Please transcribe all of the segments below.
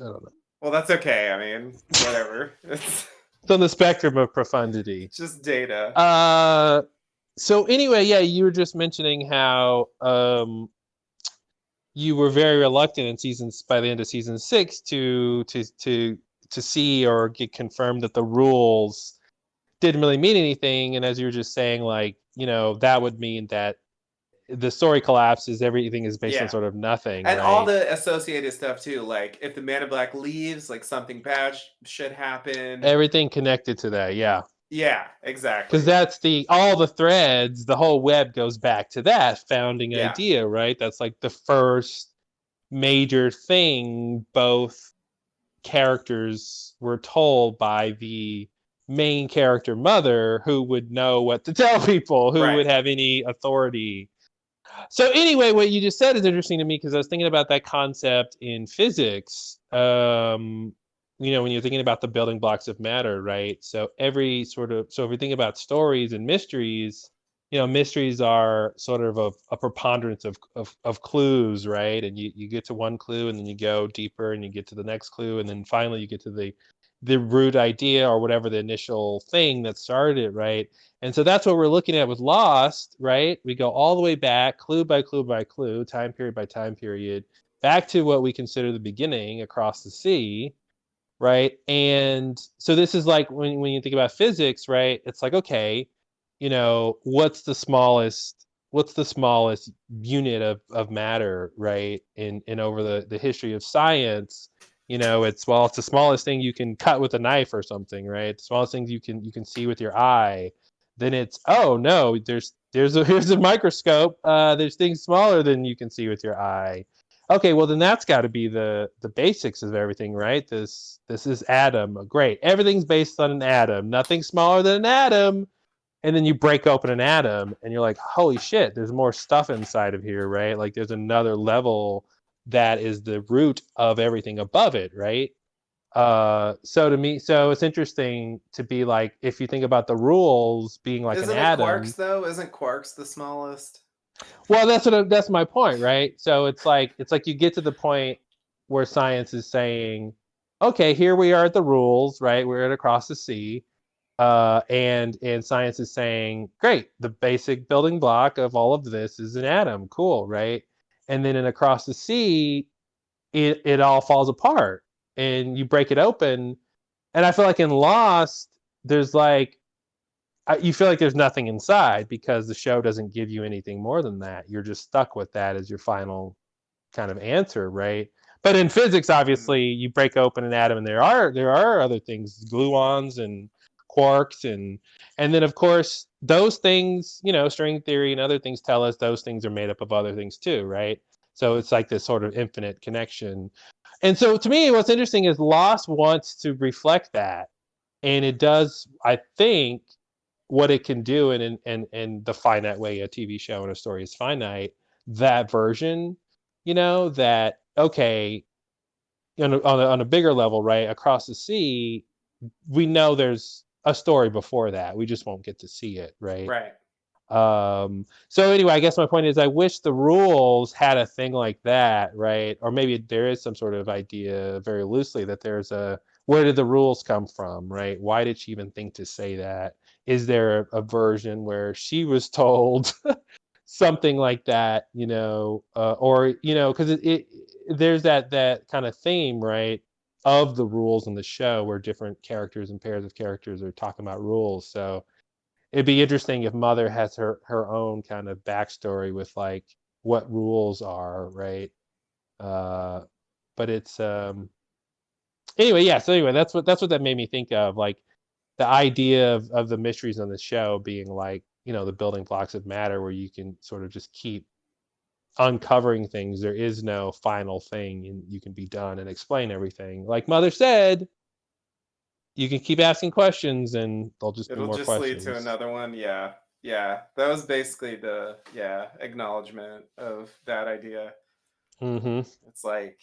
I don't know. Well, that's okay. I mean, whatever. It's on the spectrum of profundity. Just data. So anyway, yeah, you were just mentioning how you were very reluctant in seasons by the end of season 6 to see or get confirmed that the rules didn't really mean anything. And as you were just saying, like, that would mean that the story collapses, everything is based on Yeah. sort of nothing, And all right? the associated stuff too, like if the Man in Black leaves, like something bad should happen. Everything connected to that, yeah. Yeah, Because exactly. that's all the threads, the whole web goes back to that founding Yeah. idea, right? That's like the first major thing both characters were told by the main character mother, who would know what to tell people, who Right. would have any authority. So anyway, what you just said is interesting to me, because I was thinking about that concept in physics. When you're thinking about the building blocks of matter, right? So if we think about stories and mysteries, mysteries are sort of a preponderance of clues, right? And you get to one clue, and then you go deeper, and you get to the next clue, and then finally you get to the root idea, or whatever the initial thing that started it, right? And so that's what we're looking at with Lost, right? We go all the way back, clue by clue by clue, time period by time period, back to what we consider the beginning, across the sea, right? And so this is like when you think about physics, right? It's like, okay, what's the smallest unit of matter, right? In over the history of science, it's the smallest thing you can cut with a knife or something, right? The smallest things you can see with your eye. Then it's, oh no, here's a microscope. There's things smaller than you can see with your eye. Okay, well then that's got to be the basics of everything, right? This is atom. Great, everything's based on an atom. Nothing smaller than an atom. And then you break open an atom, and you're like, holy shit, there's more stuff inside of here, right? Like there's another level that is the root of everything above it, right? So it's interesting to be like, if you think about the rules being like an Isn't it quarks atom. though? Isn't quarks the smallest? Well, that's my point, right? So it's like you get to the point where science is saying, okay, here we are at the rules, right? We're at across the sea, and science is saying, great, the basic building block of all of this is an atom, cool, right? And then in across the sea, it all falls apart, and you break it open, and I feel like in Lost, there's like you feel like there's nothing inside, because the show doesn't give you anything more than that. You're just stuck with that as your final kind of answer, right? But in physics, Mm. obviously, you break open an atom, and there are other things, gluons and quarks, and then of course those things, string theory and other things tell us those things are made up of other things too, right? So it's like this sort of infinite connection. And so to me, what's interesting is Lost wants to reflect that, and it does, I think, what it can do in the finite way a TV show and a story is finite. That version, that, okay, on a bigger level, right, across the sea, we know there's a story before that. We just won't get to see it, right? Right. So anyway, I guess my point is, I wish the rules had a thing like that, right? Or maybe there is some sort of idea, very loosely, that there's where did the rules come from, right? Why did she even think to say that? Is there a version where she was told something like that, or because there's that kind of theme, right, of the rules in the show, where different characters and pairs of characters are talking about rules. So it'd be interesting if Mother has her own kind of backstory with like what rules are, right? Uh, but it's anyway, yeah. So anyway, that's what that made me think of, like the idea of the mysteries on the show being like, the building blocks of matter, where you can sort of just keep uncovering things. There is no final thing, and you can be done and explain everything. Like Mother said, you can keep asking questions, and there'll just be It'll more just lead to questions. another one. Yeah. Yeah. That was basically the acknowledgement of that idea. Mm-hmm. It's like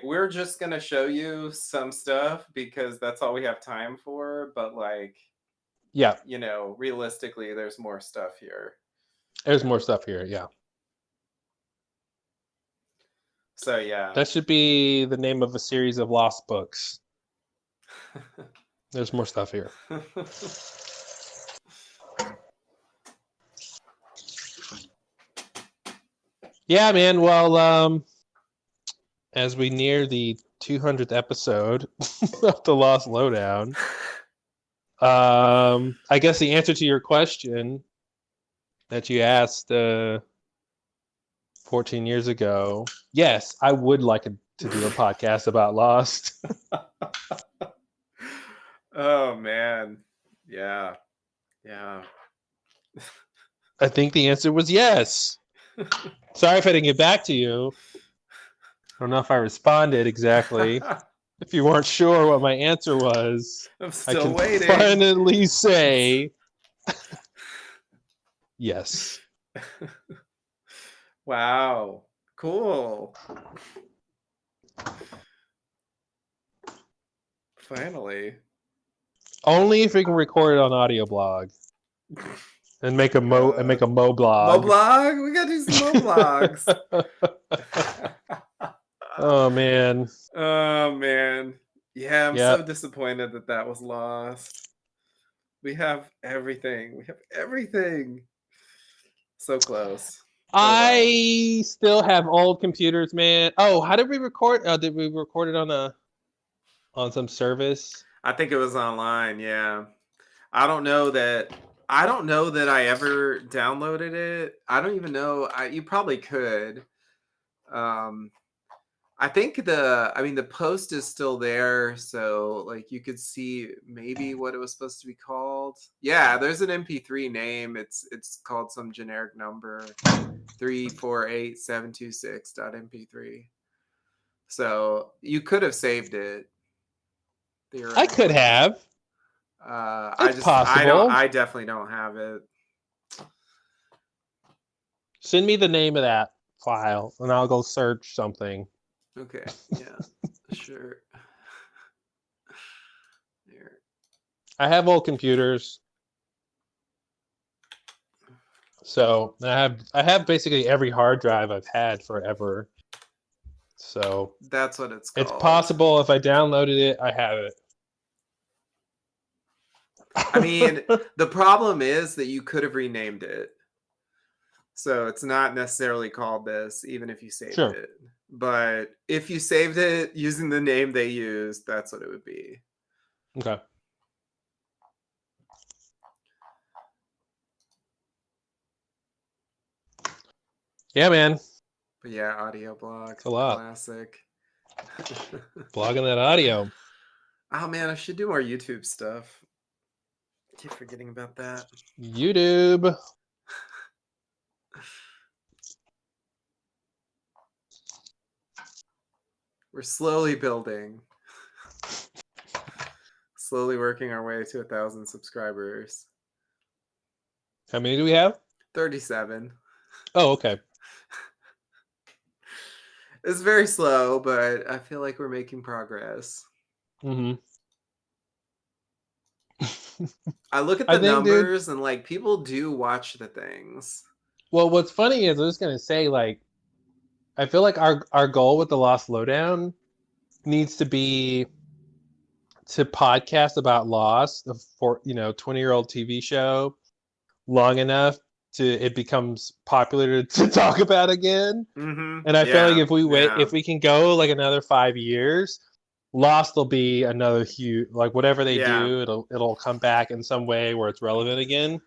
we're just gonna show you some stuff because that's all we have time for, but like, Yeah, realistically there's more stuff here. there's more stuff here. Yeah. So yeah. That should be the name of a series of lost books. There's more stuff here. Yeah, man. Well, as we near the 200th episode of the Lost Lowdown, I guess the answer to your question that you asked 14 years ago, yes, I would like to do a podcast about Lost. Oh man. Yeah. Yeah. I think the answer was yes. Sorry if I didn't get back to you. I don't know if I responded exactly. If you weren't sure what my answer was, I'm I still can waiting. finally say yes. Wow. Cool. Finally. Only if we can record it on audio blog and make a mo blog. Mo-blog? We gotta do some mo-blogs. Oh man. Oh man. Yeah, I'm Yep. so disappointed that that was lost. We have everything. We have everything. So close. Oh, well. I still have old computers, man. Oh, how did we record? Did we record it on some service? I think it was online, yeah. I don't know that I ever downloaded it. I don't even know. You probably could. I think the post is still there, so like you could see maybe what it was supposed to be called. Yeah, there's an MP3 name. It's called some generic number 348726.mp3. So you could have saved it. I could have. It's possible. I definitely don't have it. Send me the name of that file, and I'll go search something. Okay. Yeah. Sure. Here. I have old computers, so I have basically every hard drive I've had forever. So that's what it's called. It's possible if I downloaded it, I have it. I mean, the problem is that you could have renamed it. So it's not necessarily called this, even if you saved it. But if you saved it using the name they used, that's what it would be. Okay. Yeah, man. But yeah, audio blog. It's a lot. Classic. Blogging that audio. Oh man, I should do more YouTube stuff. I keep forgetting about that. YouTube. We're slowly building. Slowly working our way to 1,000 subscribers. How many do we have? 37. Oh, okay. It's very slow, but I feel like we're making progress. Mm-hmm. I look at the numbers and like people do watch the things. Well, what's funny is I was gonna say, like, I feel like our goal with the Lost Lowdown needs to be to podcast about Lost, the 20-year-old TV show, long enough to it becomes popular to talk about again. Mm-hmm. And I feel like if we wait, if we can go like another 5 years, Lost will be another huge, like whatever they do, it'll come back in some way where it's relevant again.